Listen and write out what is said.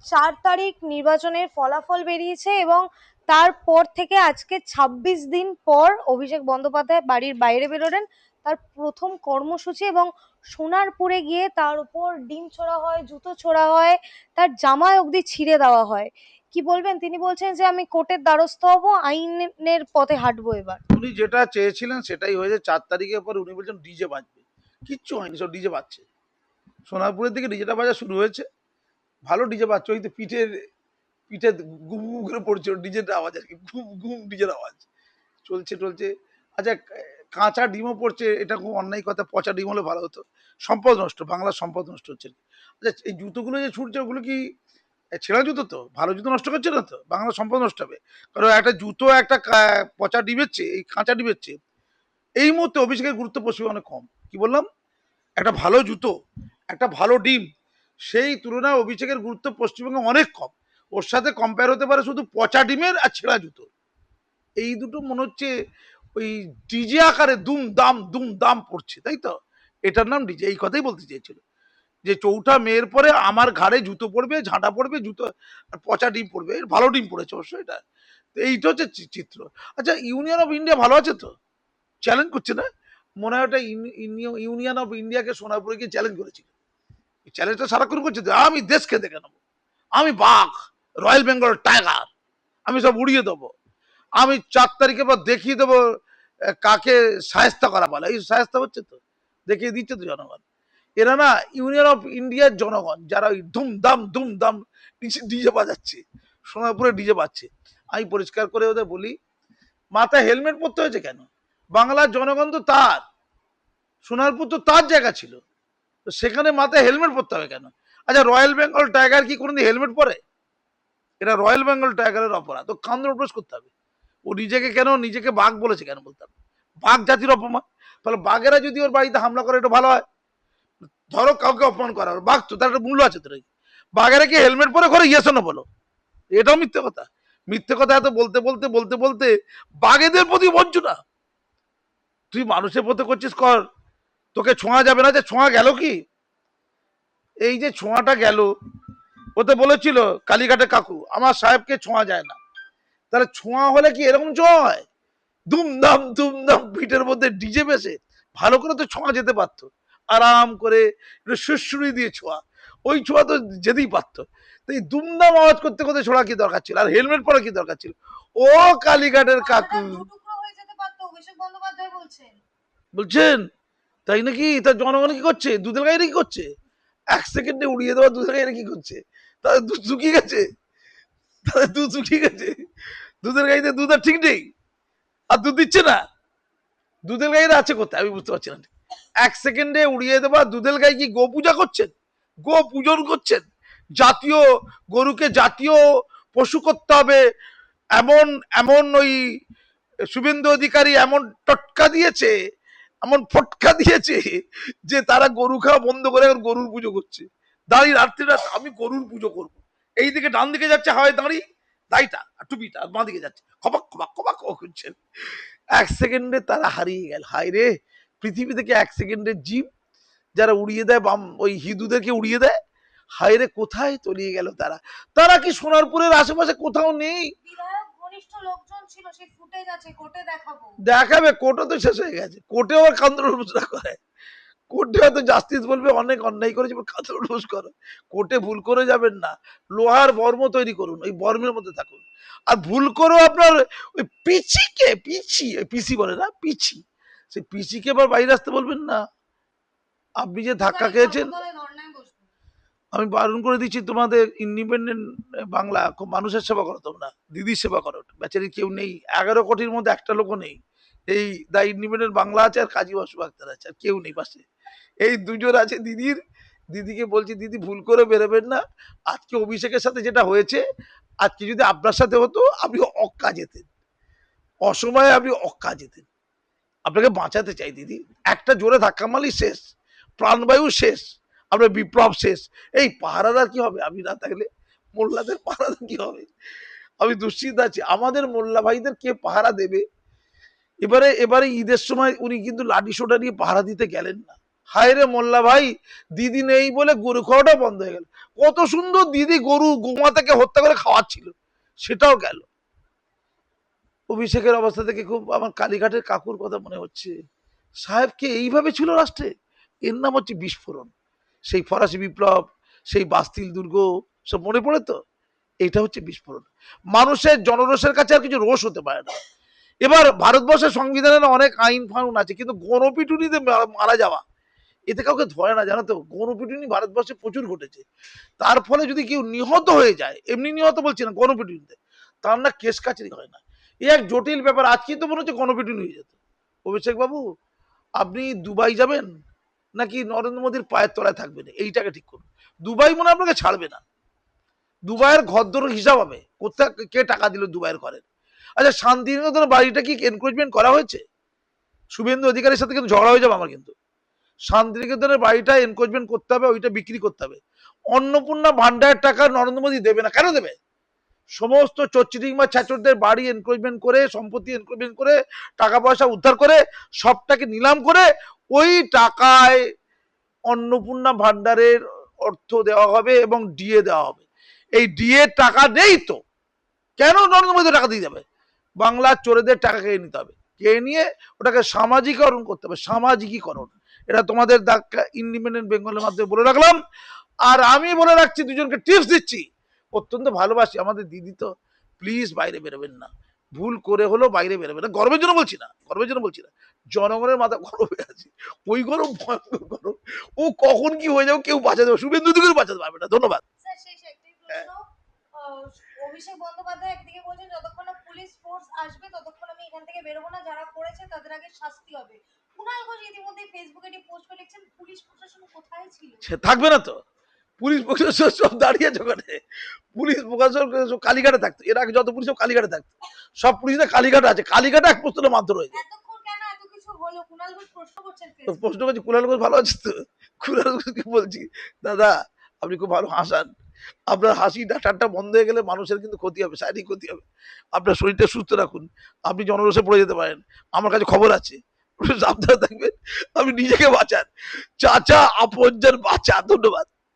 4 তারিখ নির্বাচনের ফলাফল বেরিয়েছে এবং তারপর থেকে আজকে ২৬ দিন পর অভিষেক বন্দ্যোপাধ্যায় বাড়ির বাইরে বেরোলেন তার প্রথম কর্মসূচি, এবং সোনারপুরে গিয়ে তার উপর ডিম ছোড়া হয়, জুতো ছোড়া হয়, তার জামা অবধি ছিঁড়ে দেওয়া হয়। কি বলবেন? তিনি বলছেন যে আমি কোর্টের দ্বারস্থ হব, আইনের পথে হাঁটবো এবার। উনি যেটা চেয়েছিলেন সেটাই হয়েছে। 4 তারিখের পর উনি বলছেন ডিজে বাজবে, কিচ্ছু হয়নি, সব ডিজে বাজছে। সোনারপুরের দিকে ডিজেটা বাজা শুরু হয়েছে, ভালো ডিজে বাজছে। ওই তো পিঠে পিঠে গুম গুম করে পড়ছে ডিজের আওয়াজ, আর কি ঘুম ঘুম ডিজের আওয়াজ চলছে টলছে। আচ্ছা, কাঁচা ডিমও পড়ছে, এটা খুব অন্যায় কথা। পচা ডিম হলে ভালো হতো। সম্পদ নষ্ট, বাংলার সম্পদ নষ্ট হচ্ছে। আচ্ছা, এই জুতোগুলো যে ছুটছে ওগুলো কি ছেঁড়া জুতো? তো ভালো জুতো নষ্ট করছে না তো, বাংলার সম্পদ নষ্ট হবে। কারণ একটা জুতো একটা পচা ডিমের চেয়ে, এই কাঁচা ডিমের চেয়ে এই মুহূর্তে অভিষেকের গুরুত্ব পশ্চিমে অনেক কম। কি বললাম? একটা ভালো জুতো, একটা ভালো ডিম, সেই তুলনায় অভিষেকের গুরুত্ব পশ্চিমবঙ্গে অনেক কম। ওর সাথে কম্পেয়ার হতে পারে শুধু পচা ডিমের আর ছেঁড়া জুতো। এই দুটো মনে হচ্ছে ওই ডিজে আকারে দুম দাম পড়ছে, তাই তো? এটার নাম ডিজে। এই কথাই বলতে চেয়েছিল যে ৪ঠা মেয়ের পরে আমার ঘাড়ে জুতো পড়বে, ঝাঁটা পড়বে, জুতো আর পচা ডিম পড়বে। ভালো ডিম পড়েছে অবশ্য এটা। এইটা হচ্ছে চিত্র। আচ্ছা, ইউনিয়ন অফ ইন্ডিয়া ভালো আছে তো? চ্যালেঞ্জ করছে না? মনে হয় ওটা ইউনিয়ন অফ ইন্ডিয়াকে সোনারপুরে গিয়ে চ্যালেঞ্জ করেছিল। চ্যালেঞ্জটা সারাক্ষণ করছে, আমি দেশকে দেখে নেবো, আমি বাঘ, রয়্যাল বেঙ্গল টাইগার, আমি সব উড়িয়ে দেবো, আমি 4 তারিখের পর দেখিয়ে দেবো কাকে সায়স্তা করা বলে। এই সায়স্তা হচ্ছে তো, দেখিয়ে দিচ্ছে তো জনগণ। এরা না ইউনিয়ন অফ ইন্ডিয়ার জনগণ, যারা ওই ধুমধাম ডিজে বাজাচ্ছে, সোনারপুরে ডিজে বাজছে। আমি পরিষ্কার করে ওদের বলি, মাথায় হেলমেট পরতে হয়েছে কেন? বাংলার জনগণ তো তার, সোনারপুর তো তার জায়গা ছিল, তো সেখানে মাথায় হেলমেট পরতে হবে কেন? আচ্ছা, রয়্যাল বেঙ্গল টাইগার কি কোনোদিন হেলমেট পরে? এটা রয়্যাল বেঙ্গল টাইগারের অপরাধ, তো কান্দ্র প্রবেশ করতে হবে। ও নিজেকে বাঘ বলেছে কেন বলতে হবে? বাঘ জাতির অপমান। তাহলে বাঘেরা যদি ওর বাড়িতে হামলা করে এটা ভালো হয়। ধরো কাউকে অপমান করা, বাঘ তো তার একটা মূল্য আছে তো। বাঘেরা কি হেলমেট পরে ঘরে ইয়েছে না বলো? এটাও মিথ্যে কথা। মিথ্যে কথা এত বলতে বাঘেদের প্রতি বঞ্চনা। তুই মানুষের পথে করছিস কর, তোকে ছোঁয়া যাবে না। যে ছোঁয়া গেল কি? এই যে ছোঁয়াটা গেল, ওতে বলেছিল কালীঘাটে কাকু আমার সাহেবকে ছোঁয়া যায় না। তাহলে ছোঁয়া হলে কি এরকম ছোঁয়া হয়? দুমদাম পিঠের মধ্যে ডিজে বেসে ভালো করে তো ছোঁয়া যেতে পারতো, আরাম করে একটু সুরসুরি দিয়ে ছোঁয়া, ওই ছোঁয়া তো যেতেই পারতো। তো এই দুমদাম আওয়াজ করতে করতে ছোড়া কি দরকার ছিল? আর হেলমেট পরা কি দরকার ছিল? ও কালীঘাটের কাকু বলছেন তাই নাকি? তার জনগণ কি করছে? দুধের গাড়ি কি করছে? 1 সেকেন্ডে উড়িয়ে দেওয়া দুধের গাড়ি কি করছে? তাদের দুধ শুকিয়ে গেছে, তাদের দুধ শুকিয়ে গেছে। দুধের গাড়িতে দুধ আর ঠিক নেই, আর দুধ দিচ্ছে না। দুধের গাইরা আছে কোথায় আমি বুঝতে পারছি না। 1 সেকেন্ডে উড়িয়ে দেওয়া দুধের গাই কি গো পূজা করছেন? গো পূজন করছেন? জাতীয় গরুকে জাতীয় পশু করতে হবে এমন এমন ওই শুভেন্দু অধিকারী এমন টটকা দিয়েছে, এমন ফটকা দিয়েছে যে তারা গরু খাওয়া বন্ধ করে এখন গরুর পুজো করছে। দাঁড়িয়ে রাত্রিরা আমি গরুর পুজো করব। এইদিকে ডান দিকে যাচ্ছে হাওয়ায় দাঁড়িয়ে, দাইটা আর টুপিটা, আর বাঁ দিকে যাচ্ছে খবাক করছেন। 1 সেকেন্ডে তারা হারিয়ে গেল। হায় রে, পৃথিবী থেকে 1 সেকেন্ডের জীব যারা উড়িয়ে দেয়, বাম ওই হিন্দুদেরকে উড়িয়ে দেয়। হায় রে, কোথায় তলিয়ে গেল তারা? তারা কি সোনারপুরের আশেপাশে কোথাও নেই? দেখাবে, কোর্টও তো শেষ হয়ে গেছে। কোর্টে আবার কান্দরুসরা করে, কোর্টে হয়তো জাস্টিস বলবে অনেক অন্যায় করেছে, কান্দরুস করো। কোর্টে ভুল করে যাবেন না, লোহার বর্ম তৈরি করুন, ওই বর্মের মধ্যে থাকুন। আর ভুল করেও আপনার ওই পিসি বলে না, পিছি, সেই পিসিকে আবার বাইরে আসতে বলবেন না। আপনি যে ধাক্কা খেয়েছেন, আমি বারণ করে দিচ্ছি, তোমাদের ইন্ডিপেন্ডেন্ট বাংলা খুব মানুষের সেবা করো, তোমরা দিদির সেবা করো। বেচারি কেউ নেই, 11 কোটির মধ্যে একটা লোকও নেই। এই দা ইন্ডিপেন্ডেন্ট বাংলা আছে আর কাজী বাসু আক্তার আছে, আর কেউ নেই পাশে। এই দুজন আছে দিদির। দিদিকে বলছি, দিদি ভুল করে বেরোবেন না। আজকে অভিষেকের সাথে যেটা হয়েছে, আজকে যদি আপনার সাথে হতো আপনি অক্কা যেতেন, অসময়ে আপনি অক্কা যেতেন। আপনাকে বাঁচাতে চাই দিদি, একটা জোরে ধাক্কা মারলেই শেষ, প্রাণবায়ু শেষ, আপনার বিপ্লব শেষ। এই পাহারাদার কি হবে আপনি না থাকলে? মোল্লাদের পাহারাদার কি হবে? আমি দুশ্চিন্তা আছি, আমাদের মোল্লা ভাইদের কে পাহারা দেবে? এবারে ঈদের সময় উনি কিন্তু লাঠি সোটা নিয়ে পাহারা দিতে গেলেন না, হায় রে মোল্লা ভাই, দিদি নেই বলে গরু খাওয়াটা বন্ধ হয়ে গেল। কত সুন্দর দিদি গরু গোমাতাকে হত্যা করে খাওয়াচ্ছিল, সেটাও গেল। অভিষেকের অবস্থা থেকে খুব আমার কালীঘাটের কাকুর কথা মনে হচ্ছে। সাহেবকে এইভাবে ছিল রাষ্ট্রে, এর নাম হচ্ছে বিস্ফোরণ। সেই ফরাসি বিপ্লব, সেই বাস্তিল দুর্গ, সব মনে পড়ে তো? এটা হচ্ছে বিস্ফোরণ। মানুষের জনরোষের কাছে আর কিছু রোষ হতে পারে না। এবার ভারতবর্ষের সংবিধানের অনেক আইন ফানুন আছে, কিন্তু গণপিটুনিতে মারা যাওয়া, এতে কাউকে ধরে না, জানো তো? গণপিটুনি ভারতবর্ষে প্রচুর ঘটেছে। তার ফলে যদি কেউ নিহত হয়ে যায়, এমনি নিহত বলছি না, গণপিটুনিতে, তার না কেস কাছারি হয় না। এ এক জটিল ব্যাপার। আজকেই তো মনে হচ্ছে গণপিটুনি হয়ে যেত। অভিষেক বাবু, আপনি দুবাই যাবেন নাকি নরেন্দ্র মোদীর পায়ের তলায় থাকবেন, এইটাকে ঠিক করুন। দুবাই মনে হয় আপনাকে ছাড়বে না। দুবাইয়ের ঘরদোর হিসাব হবে, কোথায় কে টাকা দিল দুবাইয়ের ঘরের। আচ্ছা, শান্তিনিকেতনের বাড়িটা কি এনক্রোচমেন্ট করা হয়েছে? শুভেন্দু অধিকারীর সাথে কিন্তু ঝগড়া হয়ে যাবে আমার কিন্তু। শান্তিনিকেতনের বাড়িটা এনক্রোচমেন্ট করতে হবে, ওইটা বিক্রি করতে হবে। অন্নপূর্ণা ভান্ডারের টাকা নরেন্দ্র মোদী দেবে না, কেন দেবে? সমস্ত চচ্চিটিং বা ছাচরদের বাড়ি এনক্রোচমেন্ট করে, সম্পত্তি এনক্রোচমেন্ট করে, টাকা পয়সা উদ্ধার করে, সবটাকে নিলাম করে, ওই টাকায় অন্নপূর্ণা ভান্ডারের অর্থ দেওয়া হবে এবং ডিএ দেওয়া হবে। এই ডিএ টাকা নেই তো, কেন নরেন্দ্র মোদী টাকা দিয়ে যাবে? বাংলার চোরেদের টাকা খেয়ে নিতে হবে, খেয়ে নিয়ে ওটাকে সামাজিকরণ করতে হবে, সামাজিকীকরণ। এটা তোমাদের ইন্ডিপেন্ডেন্ট বেঙ্গলের মাধ্যমে বলে রাখলাম। আর আমি বলে রাখছি, দুজনকে টিপস দিচ্ছি, অত্যন্ত ভালোবাসি আমাদের দিদি তো, প্লিজ বাইরে বেরোবেন না। ভুল করে হলো বাইরে বেরোবেন না, গর্বের জন্য বলছি না, গর্বের জন্য বলছি না, জনগণের মাথা গরম হয়ে আছে। ওই গরম ভয়ঙ্কর গরম, ও কখন কি হয়ে যাবে কেউ বাঁচাতে পারবে, শুভেন্দু দিকেও বাঁচাতে পারবে না। ধন্যবাদ। স্যার শেষ একটাই প্রশ্ন। আহ, অভিষেক বন্দ্যোপাধ্যায় একদিকে বলছেন যতক্ষণ না পুলিশ ফোর্স আসবে ততক্ষণ আমি এখান থেকে বেরোবো না, যারা করেছে তাদের আগে শাস্তি হবে। কুণাল ঘোষ ইতিমধ্যে ফেসবুকে একটি পোস্ট করে লিখছেন পুলিশ প্রশাসন কোথায় ছিল? সে থাকবে না তো, পুলিশ প্রশাসন সব দাঁড়িয়েছে ওখানে। পুলিশ প্রশাসন সব কালীঘাটে থাকতো, এর আগে যত পুলিশ সব কালীঘাটে থাকতো। সব পুলিশরা কালীঘাটে আছে, কালীঘাটে এক পোস্টের মাত্র রয়েছে। এতক্ষণ কেন এত কিছু হলো? কুণাল ঘোষ প্রশ্ন করছেন তো ফেসবুকে। প্রশ্ন করছি, কুলাল ঘোষ ভালো আছে তো? কুলাল ঘোষকে বলছি, দাদা আপনি খুব ভালো হাসান, আপনার হাসিটা ঠাট্টা বন্ধ হয়ে গেলে মানুষের কিন্তু ক্ষতি হবে, শারীরিক ক্ষতি হবে। আপনার শরীরটা সুস্থ রাখুন, আপনি জনরোষে পড়ে যেতে পারেন, আমার কাছে খবর আছে। সাবধানে থাকবেন, আপনি নিজেকে বাঁচান, চাচা আপনজন বাঁচা। ধন্যবাদ।